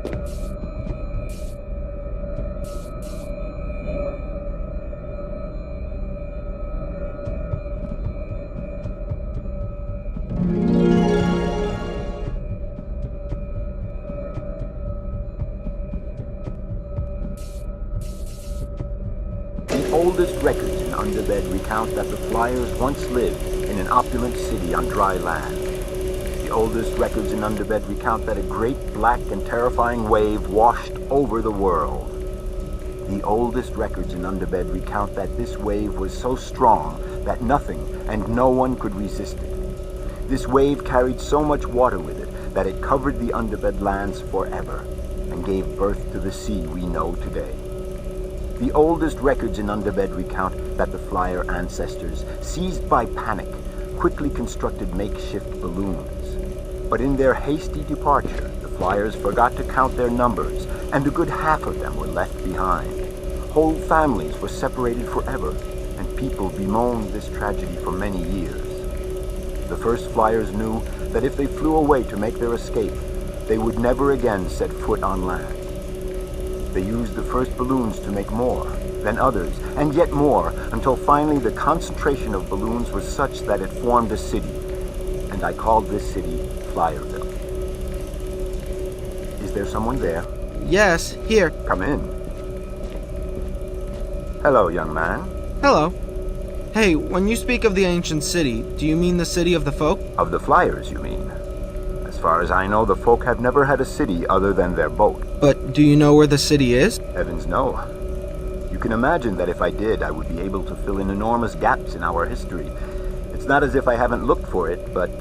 The oldest records in Underbed recount that the Flyers once lived in an opulent city on dry land. The oldest records in Underbed recount that a great black and terrifying wave washed over the world. The oldest records in Underbed recount that this wave was so strong that nothing and no one could resist it. This wave carried so much water with it that it covered the Underbed lands forever and gave birth to the sea we know today. The oldest records in Underbed recount that the Flyer ancestors, seized by panic, quickly constructed makeshift balloons. But in their hasty departure, the Flyers forgot to count their numbers, and a good half of them were left behind. Whole families were separated forever, and people bemoaned this tragedy for many years. The first Flyers knew that if they flew away to make their escape, they would never again set foot on land. They used the first balloons to make more, then others, and yet more, until finally the concentration of balloons was such that it formed a city, and I called this city Flyerville. Is there someone there? Yes, here. Come in. Hello, young man. Hello. Hey, when you speak of the ancient city, do you mean the city of the folk? Of the Flyers, you mean? As far as I know, the folk have never had a city other than their boat. But do you know where the city is? Heavens, no. You can imagine that if I did, I would be able to fill in enormous gaps in our history. It's not as if I haven't looked for it, but...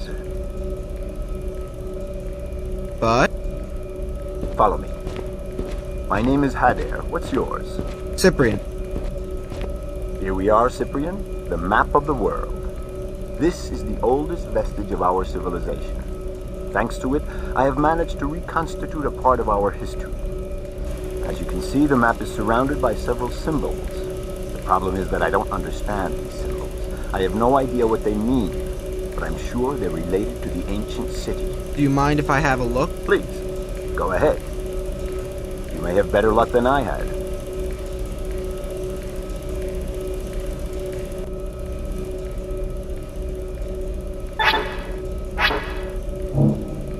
But? Follow me. My name is Hadair. What's yours? Cyprien. Here we are, Cyprien, the map of the world. This is the oldest vestige of our civilization. Thanks to it, I have managed to reconstitute a part of our history. As you can see, the map is surrounded by several symbols. The problem is that I don't understand these symbols. I have no idea what they mean, but I'm sure they're related to the ancient city. Do you mind if I have a look? Please, go ahead. You may have better luck than I had.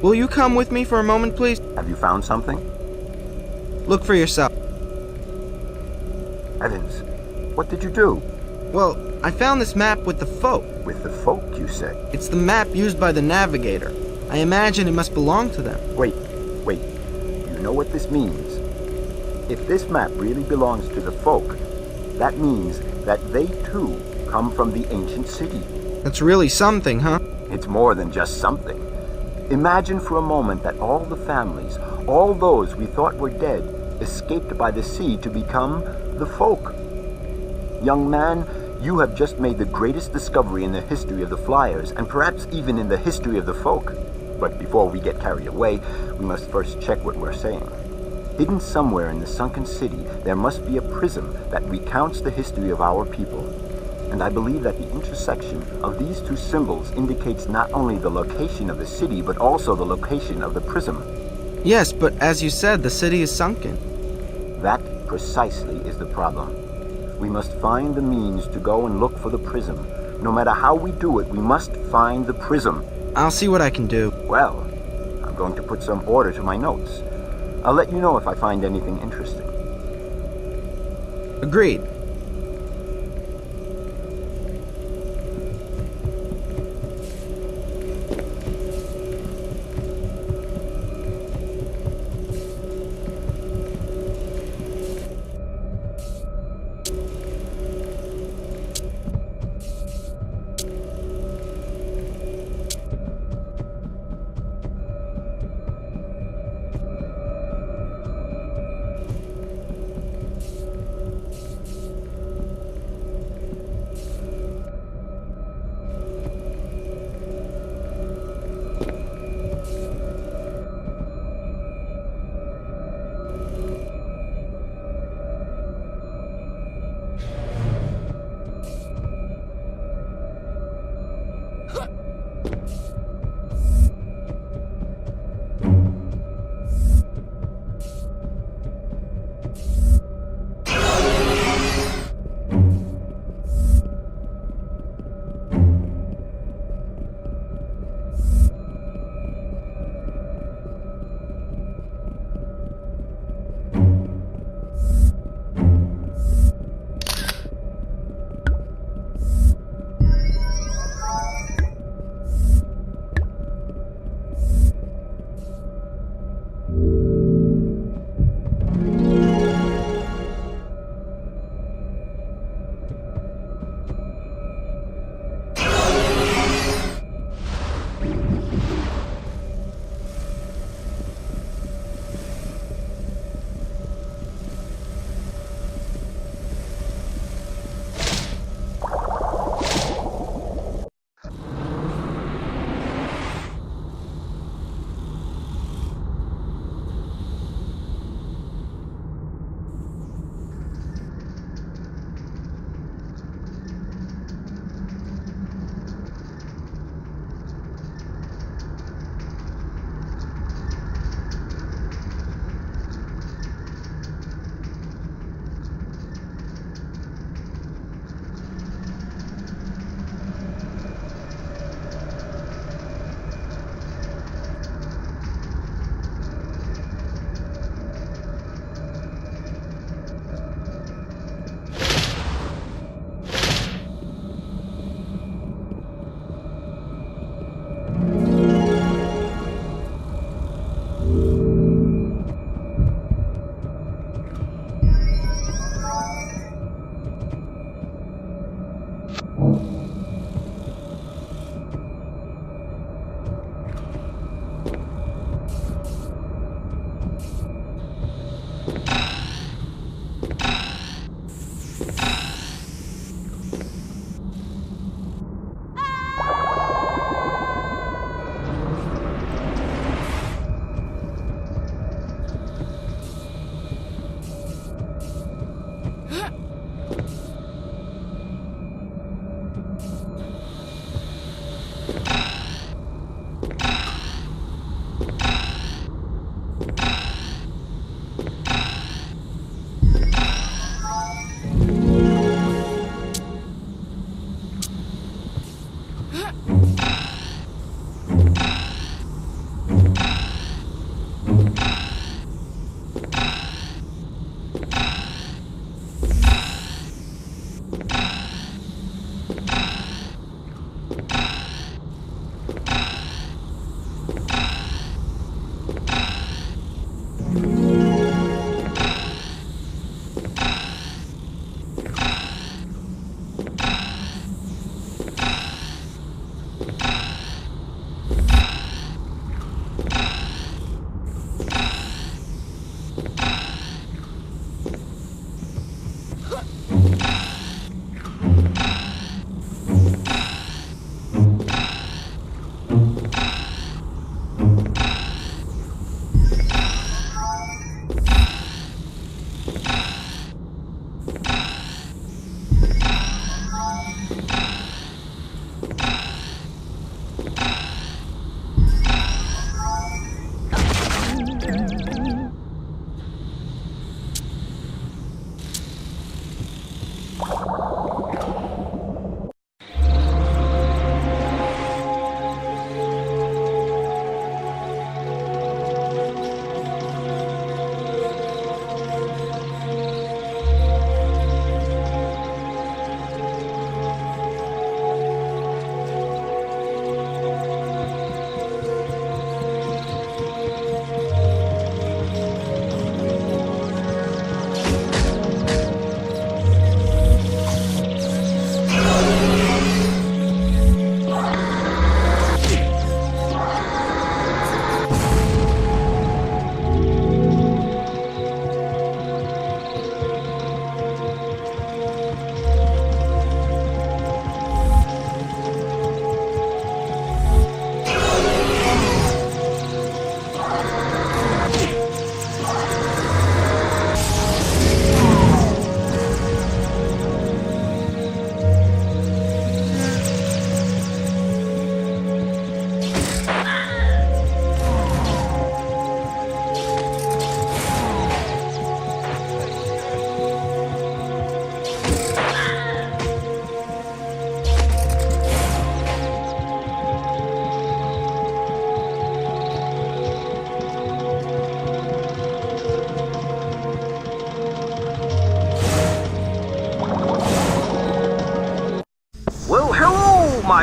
Will you come with me for a moment, please? Have you found something? Look for yourself. Heavens, what did you do? Well, I found this map with the folk. With the folk, you say? It's the map used by the navigator. I imagine it must belong to them. Wait. You know what this means? If this map really belongs to the folk, that means that they too come from the ancient city. That's really something, huh? It's more than just something. Imagine for a moment that all the families, all those we thought were dead, escaped by the sea to become the folk. Young man, you have just made the greatest discovery in the history of the Flyers, and perhaps even in the history of the folk. But before we get carried away, we must first check what we're saying. Hidden somewhere in the sunken city, there must be a prism that recounts the history of our people. And I believe that the intersection of these two symbols indicates not only the location of the city, but also the location of the prism. Yes, but as you said, the city is sunken. That precisely is the problem. We must find the means to go and look for the prism. No matter how we do it, we must find the prism. I'll see what I can do. Well, I'm going to put some order to my notes. I'll let you know if I find anything interesting. Agreed.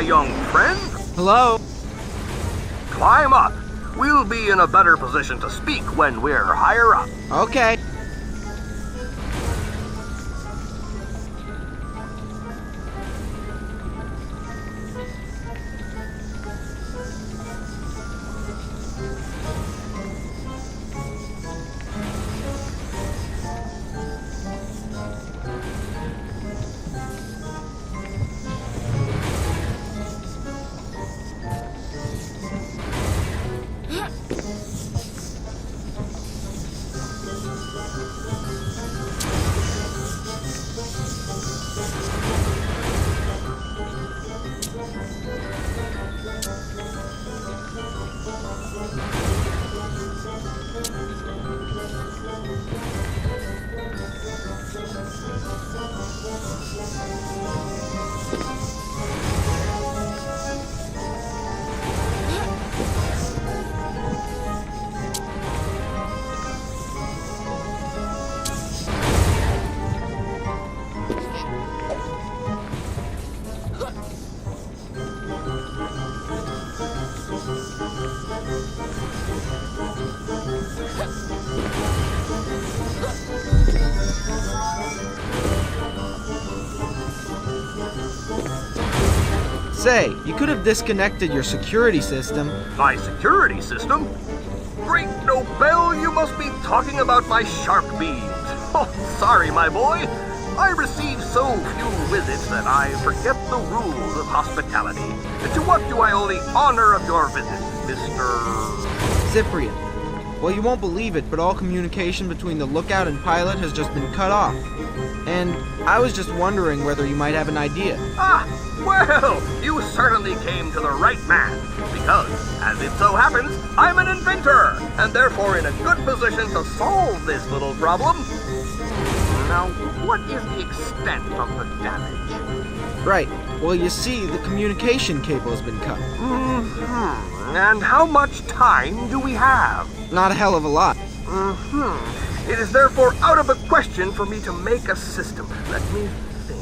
young friend. Hello? Climb up. We'll be in a better position to speak when we're higher up. Okay. Say, you could have disconnected your security system. My security system? Great Nobel, you must be talking about my shark beams. Oh, sorry, my boy. I receive so few visits that I forget the rules of hospitality. To what do I owe the honor of your visit, Mr. Cyprien. Well, you won't believe it, but all communication between the lookout and pilot has just been cut off. And I was just wondering whether you might have an idea. Ah, well, you certainly came to the right man, because, as it so happens, I'm an inventor, and therefore in a good position to solve this little problem. Now, what is the extent of the damage? Right. Well, you see, the communication cable has been cut. Mm-hmm. And how much time do we have? Not a hell of a lot. Mm-hmm. It is therefore out of the question for me to make a system. Let me think.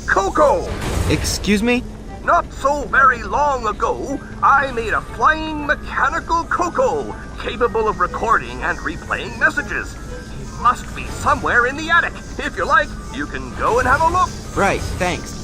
Coco! Excuse me? Not so very long ago, I made a flying mechanical Coco, capable of recording and replaying messages. He must be somewhere in the attic. If you like, you can go and have a look. Right, thanks.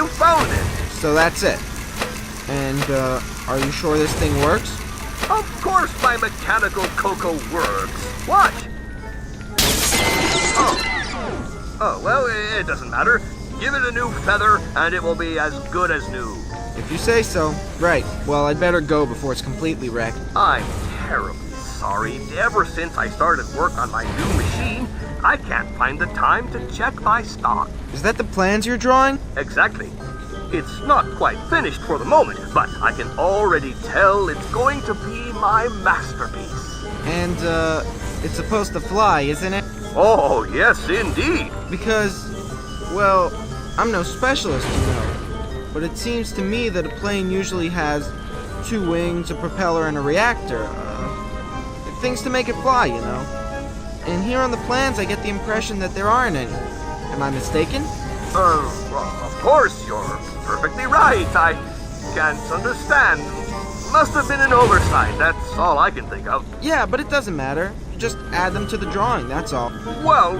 You found it! So that's it. And, are you sure this thing works? Of course my mechanical cocoa works. Watch! Oh, well, it doesn't matter. Give it a new feather, and it will be as good as new. If you say so. Right. Well, I'd better go before it's completely wrecked. I'm terribly sorry. Ever since I started work on my new machine, I can't find the time to check my stock. Is that the plans you're drawing? Exactly. It's not quite finished for the moment, but I can already tell it's going to be my masterpiece. And, it's supposed to fly, isn't it? Oh, yes, indeed. Because, well, I'm no specialist, you know. But it seems to me that a plane usually has 2 wings, a propeller, and a reactor. Things to make it fly, you know. And here on the plans, I get the impression that there aren't any. Am I mistaken? Well, of course, you're perfectly right. I can't understand. Must have been an oversight, that's all I can think of. Yeah, but it doesn't matter. Just add them to the drawing, that's all. Well,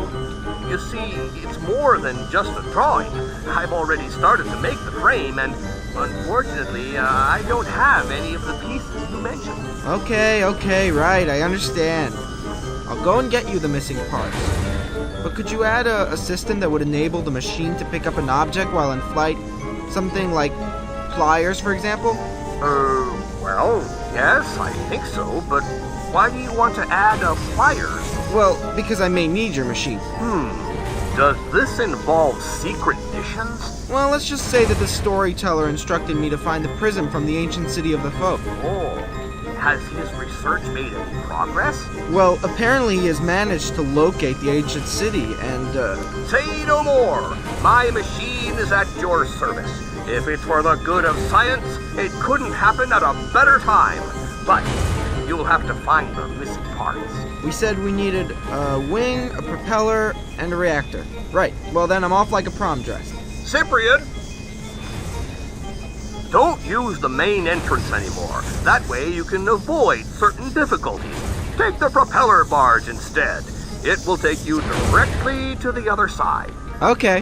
you see, it's more than just a drawing. I've already started to make the frame, and unfortunately, I don't have any of the pieces you mentioned. Okay, right, I understand. I'll go and get you the missing parts. But could you add a system that would enable the machine to pick up an object while in flight? Something like pliers, for example? Well, yes, I think so, but why do you want to add pliers? Well, because I may need your machine. Does this involve secret missions? Well, let's just say that the storyteller instructed me to find the prism from the ancient city of the folk. Oh, has his research made any progress? Well, apparently he has managed to locate the ancient city and, Say no more! My machine is at your service. If it's for the good of science, it couldn't happen at a better time. But you'll have to find the missing parts. we said we needed a wing, a propeller, and a reactor. Right, well then I'm off like a prom dress. Cyprien! Don't use the main entrance anymore. That way you can avoid certain difficulties. Take the propeller barge instead. It will take you directly to the other side. Okay.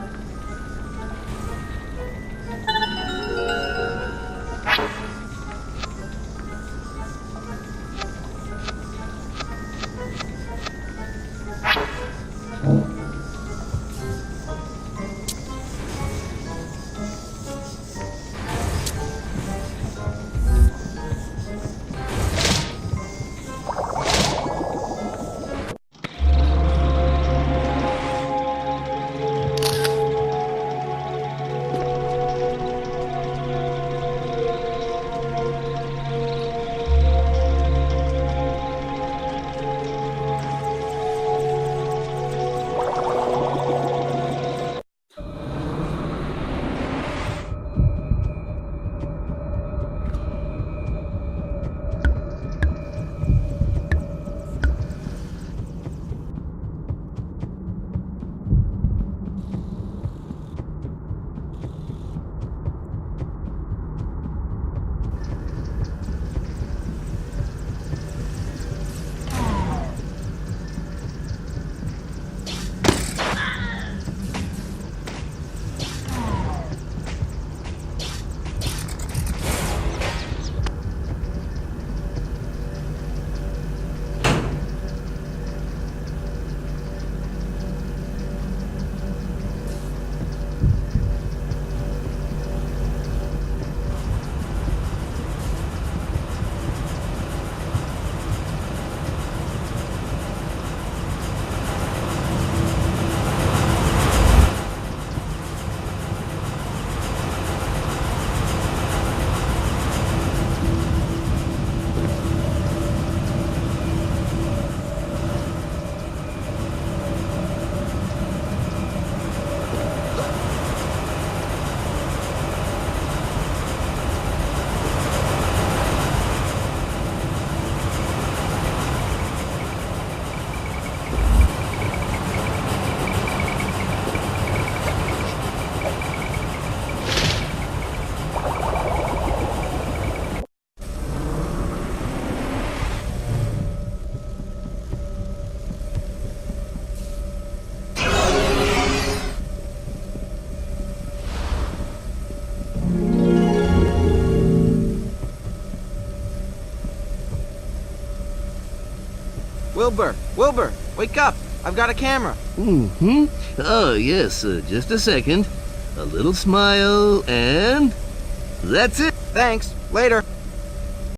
Wilbur, wake up! I've got a camera. Mm-hmm. Oh, yes, just a second. A little smile, and... that's it! Thanks, later.